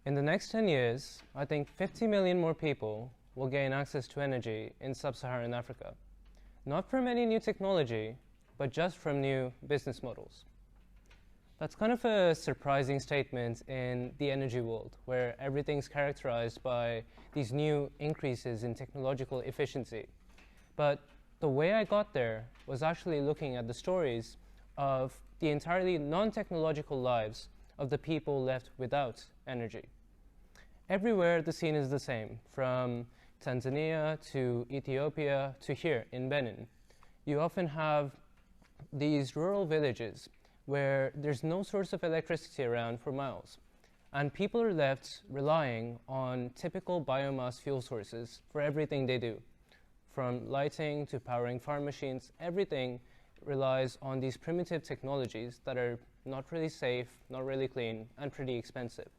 In the next 10 years, I think 50 million more people will gain access to energy in sub-Saharan Africa. Not from any new technology, but just from new business models. That's kind of a surprising statement in the energy world, where everything's characterized by these new increases in technological efficiency. But the way I got there was actually looking at the stories of the entirely non-technological lives of the people left without energy. Everywhere the scene is the same, from Tanzania to Ethiopia to here in Benin. You often have these rural villages where there's no source of electricity around for miles, and people are left relying on typical biomass fuel sources for everything they do. From lighting to powering farm machines, everything relies on these primitive technologies that are not really safe, not really clean, and pretty expensive.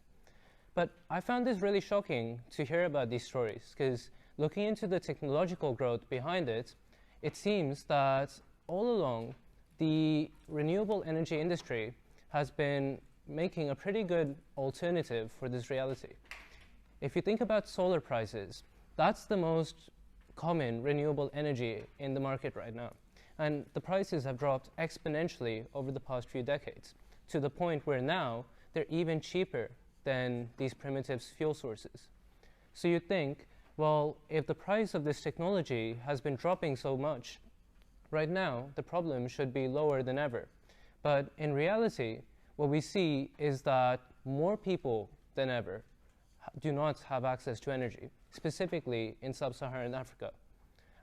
But I found this really shocking to hear about these stories, because looking into the technological growth behind it, it seems that all along the renewable energy industry has been making a pretty good alternative for this reality. If you think about solar prices, that's the most common renewable energy in the market right now. And the prices have dropped exponentially over the past few decades, to the point where now they're even cheaper than these primitive fuel sources. So you'd think, well, if the price of this technology has been dropping so much, right now the problem should be lower than ever. But in reality, what we see is that more people than ever do not have access to energy, specifically in sub-Saharan Africa.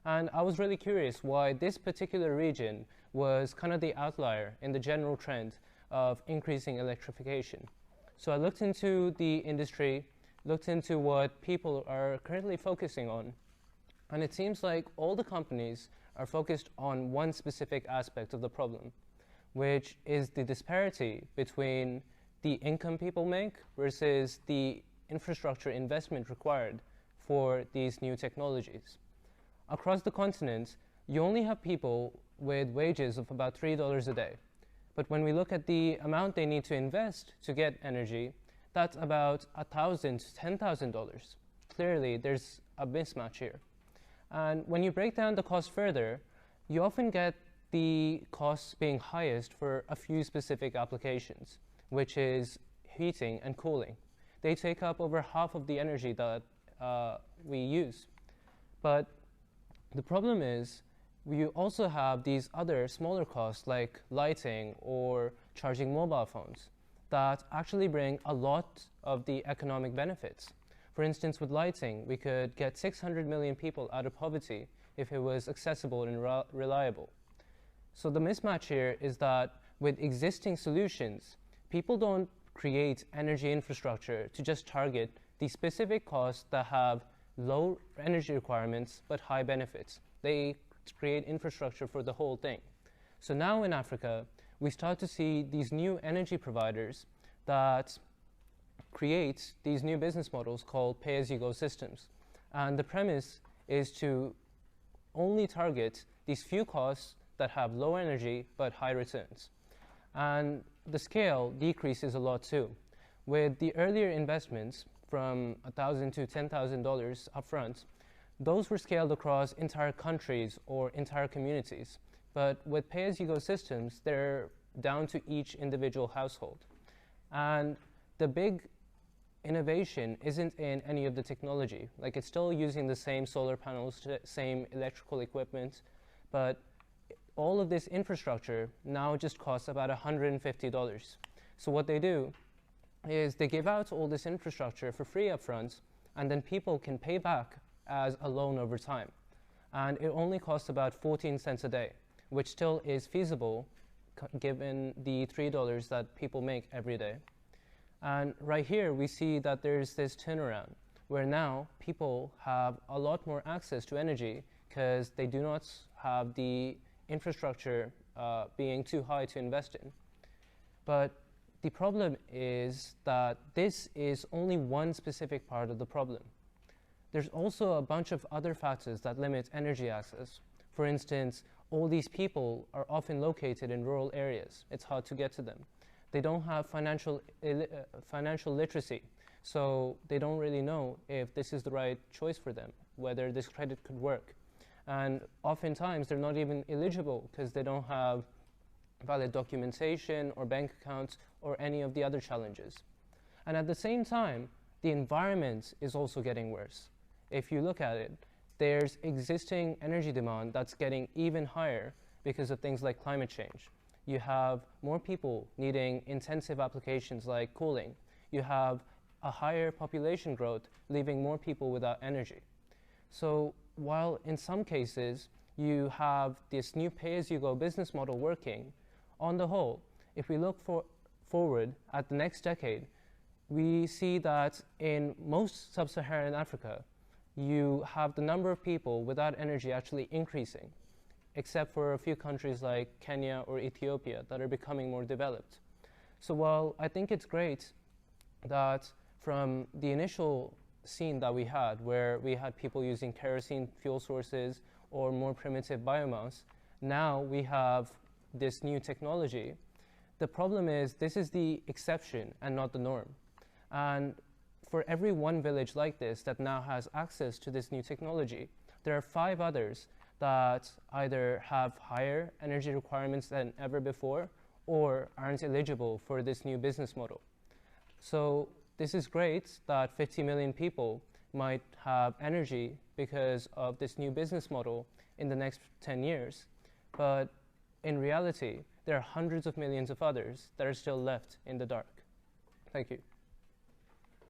And I was really curious why this particular region was kind of the outlier in the general trend of increasing electrification. So I looked into the industry, looked into what people are currently focusing on, and it seems like all the companies are focused on one specific aspect of the problem, which is the disparity between the income people make versus the infrastructure investment required for these new technologies. Across the continent, you only have people with wages of about $3 a day. But when we look at the amount they need to invest to get energy, that's about $1,000 to $10,000. Clearly, there's a mismatch here. And when you break down the cost further, you often get the costs being highest for a few specific applications, which is heating and cooling. They take up over half of the energy that we use. But the problem is, we also have these other smaller costs like lighting or charging mobile phones that actually bring a lot of the economic benefits. For instance, with lighting, we could get 600 million people out of poverty if it was accessible and reliable. So the mismatch here is that with existing solutions, people don't create energy infrastructure to just target the specific costs that have low energy requirements but high benefits. They create infrastructure for the whole thing. So now in Africa, we start to see these new energy providers that create these new business models called pay-as-you-go systems. And the premise is to only target these few costs that have low energy but high returns. And the scale decreases a lot too. With the earlier investments from $1,000 to $10,000 upfront, those were scaled across entire countries or entire communities. But with pay-as-you-go systems, they're down to each individual household. And the big innovation isn't in any of the technology. Like, it's still using the same solar panels, same electrical equipment, but all of this infrastructure now just costs about $150. So what they do is they give out all this infrastructure for free upfront, and then people can pay back as a loan over time. And it only costs about 14 cents a day, which still is feasible given the $3 that people make every day. And right here, we see that there's this turnaround, where now people have a lot more access to energy because they do not have the infrastructure being too high to invest in. But the problem is that this is only one specific part of the problem. There's also a bunch of other factors that limit energy access. For instance, all these people are often located in rural areas. It's hard to get to them. They don't have financial literacy. So they don't really know if this is the right choice for them, whether this credit could work. And oftentimes they're not even eligible because they don't have valid documentation or bank accounts or any of the other challenges. And at the same time, the environment is also getting worse. If you look at it, there's existing energy demand that's getting even higher because of things like climate change. You have more people needing intensive applications like cooling. You have a higher population growth, leaving more people without energy. So while in some cases you have this new pay-as-you-go business model working, on the whole, if we look forward at the next decade, we see that in most sub-Saharan Africa, you have the number of people without energy actually increasing, except for a few countries like Kenya or Ethiopia that are becoming more developed. So while I think it's great that from the initial scene that we had, where we had people using kerosene fuel sources or more primitive biomass, now we have this new technology. The problem is this is the exception and not the norm. And for every one village like this that now has access to this new technology, there are 5 others that either have higher energy requirements than ever before or aren't eligible for this new business model. So this is great that 50 million people might have energy because of this new business model in the next 10 years. But in reality, there are hundreds of millions of others that are still left in the dark. Thank you.